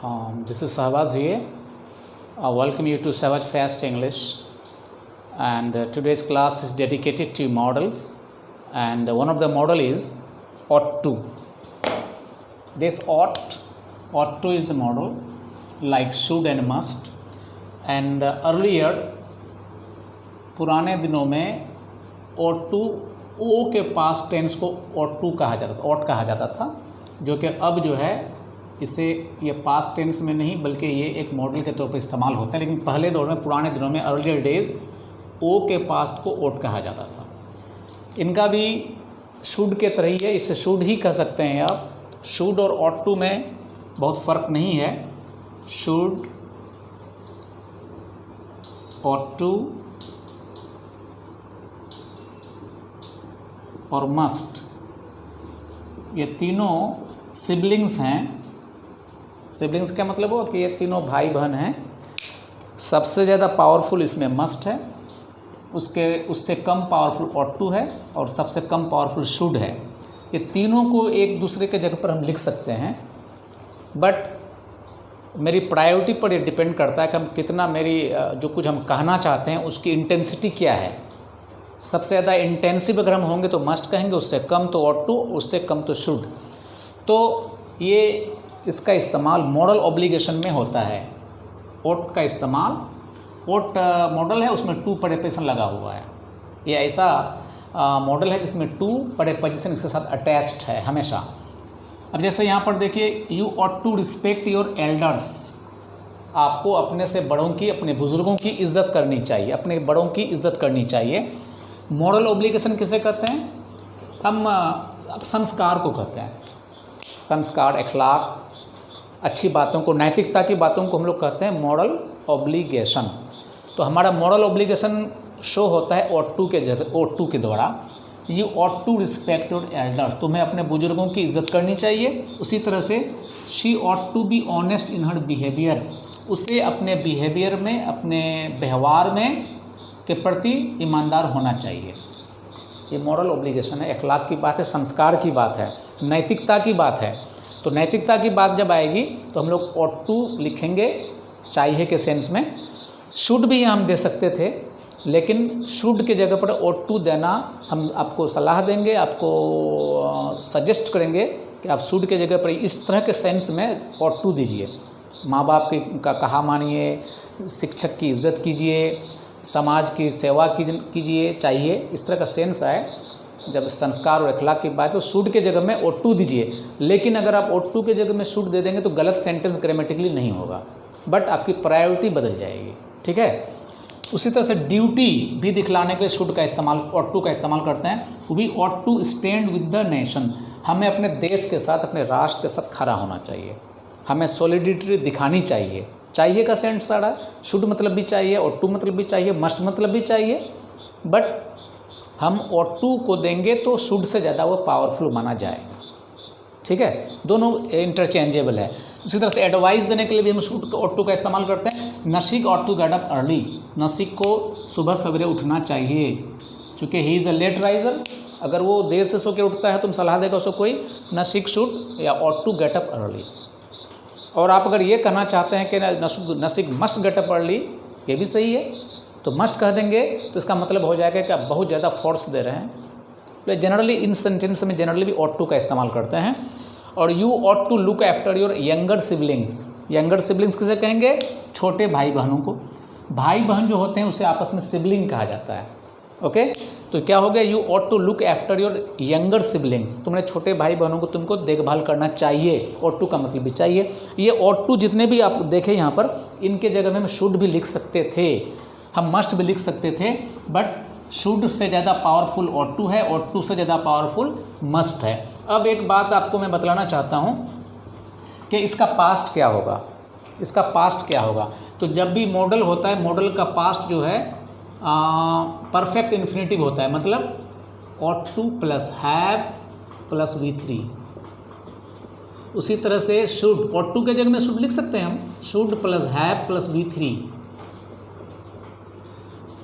This is Sahbaz here. Welcome you to Savage Fast English. And today's class is dedicated to models. And one of the model is ought to. This ought to is the model like should and must. And earlier, पुराने दिनों में ought to ओ के past tense को ought to कहा जाता था, ought कहा जाता था, जो कि अब जो है इसे ये पास्ट टेंस में नहीं बल्कि ये एक मॉडल के तौर पर इस्तेमाल होता है। लेकिन पहले दौर में, पुराने दिनों में, अर्लियर डेज, ओ के पास्ट को ought कहा जाता था। इनका भी शुड के तरह ही है, इसे शुड ही कह सकते हैं आप। शुड और ought to में बहुत फ़र्क नहीं है। शुड, ought to और मस्ट, ये तीनों सिबलिंग्स हैं। सिबलिंग्स क्या मतलब हो कि ये तीनों भाई बहन हैं। सबसे ज़्यादा पावरफुल इसमें मस्ट है, उससे कम पावरफुल ought to है और सबसे कम पावरफुल शुड है। ये तीनों को एक दूसरे के जगह पर हम लिख सकते हैं, बट मेरी प्रायोरिटी पर ये डिपेंड करता है कि हम कितना, मेरी जो कुछ हम कहना चाहते हैं उसकी इंटेंसिटी क्या है। सबसे ज़्यादा इंटेंसिव अगर हम होंगे तो मस्ट कहेंगे, उससे कम तो ought to, उससे कम तो शुड। तो ये इसका इस्तेमाल मॉडल ऑब्लिगेशन में होता है। ought का इस्तेमाल, ought मॉडल है, उसमें to प्रीपोजिशन लगा हुआ है। ये ऐसा मॉडल है जिसमें to प्रीपोजिशन इसके साथ अटैच्ड है हमेशा। अब जैसे यहाँ पर देखिए, you ought to respect your elders. आपको अपने से बड़ों की, अपने बुज़ुर्गों की इज़्ज़त करनी चाहिए, अपने बड़ों की इज़्ज़त करनी चाहिए। मॉरल ऑब्लिगेशन किसे कहते हैं? हम संस्कार को कहते हैं। संस्कार, अखलाक, अच्छी बातों को, नैतिकता की बातों को हम लोग कहते हैं मॉरल ऑब्लिगेशन। तो हमारा मॉरल ऑब्लिगेशन शो होता है ought to के जगह, ought to के द्वारा। You ought to respect your elders, तुम्हें अपने बुजुर्गों की इज़्ज़त करनी चाहिए। उसी तरह से she ought to be honest in her behaviour, उसे अपने बिहेवियर में, अपने व्यवहार में के प्रति ईमानदार होना चाहिए। ये मॉरल ऑब्लिगेशन है, अखलाक की बात है, संस्कार की बात है, नैतिकता की बात है। तो नैतिकता की बात जब आएगी तो हम लोग ought to लिखेंगे चाहिए के सेंस में। शुड भी हम दे सकते थे, लेकिन शुड के जगह पर ought to देना हम आपको सलाह देंगे, आपको सजेस्ट करेंगे कि आप शुड के जगह पर इस तरह के सेंस में ought to दीजिए। माँ बाप का कहा मानिए, शिक्षक की इज़्ज़त कीजिए, समाज की सेवा कीजिए, चाहिए, इस तरह का सेंस आए। जब संस्कार और अखलाक की बात है तो शुड के जगह में ought to दीजिए। लेकिन अगर आप ought to के जगह में शुड दे देंगे तो गलत सेंटेंस ग्रामेटिकली नहीं होगा, बट आपकी प्रायोरिटी बदल जाएगी। ठीक है। उसी तरह से ड्यूटी भी दिखलाने के लिए शुड का इस्तेमाल, ought to का इस्तेमाल करते हैं। We ought to stand with the nation, हमें अपने देश के साथ, अपने राष्ट्र के साथ खड़ा होना चाहिए, हमें सॉलिडिटी दिखानी चाहिए। चाहिए का सेंस सारा, शुड मतलब भी चाहिए, ought to मतलब भी चाहिए, मस्ट मतलब भी चाहिए, बट हम ought to को देंगे तो शुड से ज़्यादा वो पावरफुल माना जाएगा। ठीक है, दोनों इंटरचेंजेबल है। इसी तरह से एडवाइस देने के लिए भी हम शुड ought to का इस्तेमाल करते हैं। Nasik ought to get up early, Nasik को सुबह सवेरे उठना चाहिए, चूँकि he is a late riser. अगर वो देर से सो के उठता है तो हम सलाह देगा उसको कोई, नसिक शुड या ought to get up early. और आप अगर ये कहना चाहते हैं कि नसिक मस्ट गेट अप अर्ली, ये भी सही है, तो मस्ट कह देंगे तो इसका मतलब हो जाएगा कि आप बहुत ज़्यादा फोर्स दे रहे हैं। तो जनरली इन सेंटेंस में जनरली भी ought to का इस्तेमाल करते हैं। और you ought to look after your younger siblings. Younger siblings किसे कहेंगे? छोटे भाई बहनों को। भाई बहन जो होते हैं उसे आपस में सिबलिंग कहा जाता है। ओके, तो क्या हो गया? You ought to look after your younger siblings, तुम्हारे छोटे भाई बहनों को तुमको देखभाल करना चाहिए। ought to का मतलब भी चाहिए। ये ought to जितने भी आप देखें यहाँ पर, इनके जगह में हम शुड भी लिख सकते थे, हम मस्ट भी लिख सकते थे, बट शुड से ज़्यादा पावरफुल ought to है, ought to से ज़्यादा पावरफुल मस्ट है। अब एक बात आपको मैं बतलाना चाहता हूँ कि इसका पास्ट क्या होगा। इसका पास्ट क्या होगा? तो जब भी मॉडल होता है, मॉडल का पास्ट जो है परफेक्ट इन्फिनेटिव होता है, मतलब ought to plus have plus V3। उसी तरह से शुड, ought to के जगह में शुड लिख सकते हैं हम, should plus have plus V3,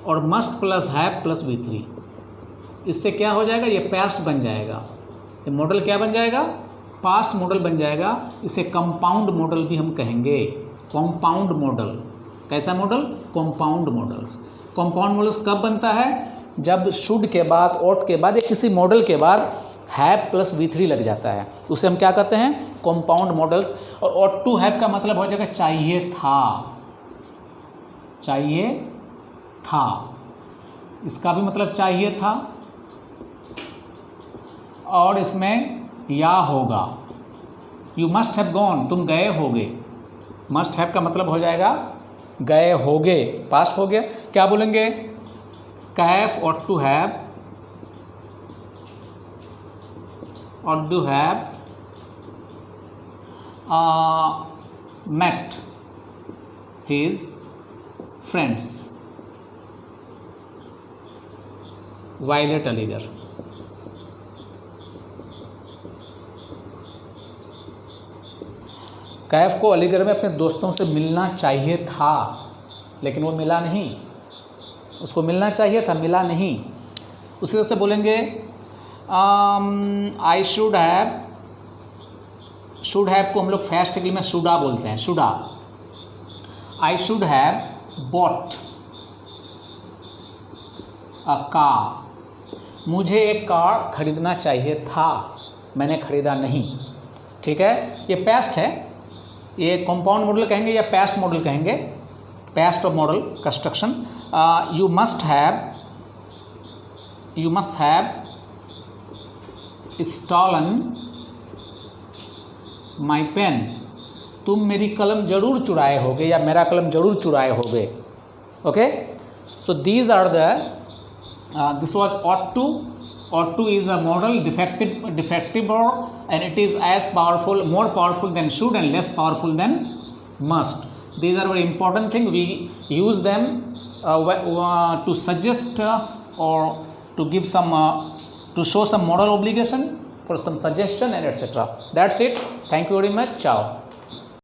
और must plus have plus V3। इससे क्या हो जाएगा? ये पास्ट बन जाएगा। ये मॉडल क्या बन जाएगा? पास्ट मॉडल बन जाएगा, इसे कंपाउंड मॉडल भी हम कहेंगे। कंपाउंड मॉडल, कैसा model? Compound models. Compound models कब बनता है? जब शुड के बाद, ought के बाद या किसी मॉडल के बाद हैव प्लस V3 लग जाता है, उसे हम क्या कहते हैं? Compound models. और ought to have का मतलब हो जाएगा चाहिए था, चाहिए था, इसका भी मतलब चाहिए था। और इसमें या होगा, यू मस्ट हैव गॉन, तुम गए होगे। मस्ट हैव का मतलब हो जाएगा गए होगे, पास्ट हो गया। क्या बोलेंगे? Kaif ought to have, ought to have met his friends while at Aligarh। Kaif को अलीगढ़ में अपने दोस्तों से मिलना चाहिए था, लेकिन वो मिला नहीं। उसको मिलना चाहिए था, मिला नहीं। उसी तरह से बोलेंगे I should have, should have को हम लोग फास्ट इंग्लिश में शुडा बोलते हैं, shoulda. I should have bought a car, मुझे एक कार खरीदना चाहिए था, मैंने खरीदा नहीं। ठीक है, ये पास्ट है, ये कंपाउंड मॉडल कहेंगे या पास्ट मॉडल कहेंगे? Past of modal construction. You must have stolen my pen, तुम मेरी कलम जरूर चुराए होगे या मेरा कलम जरूर चुराए होगे। Okay, so these are the this was ought to। ought to is a model, defective verb, and it is as powerful, more powerful than should and less powerful than must. These are very important things. We use them to suggest or to give some to show some moral obligation, for some suggestion and etc. That's it. Thank you very much. Ciao.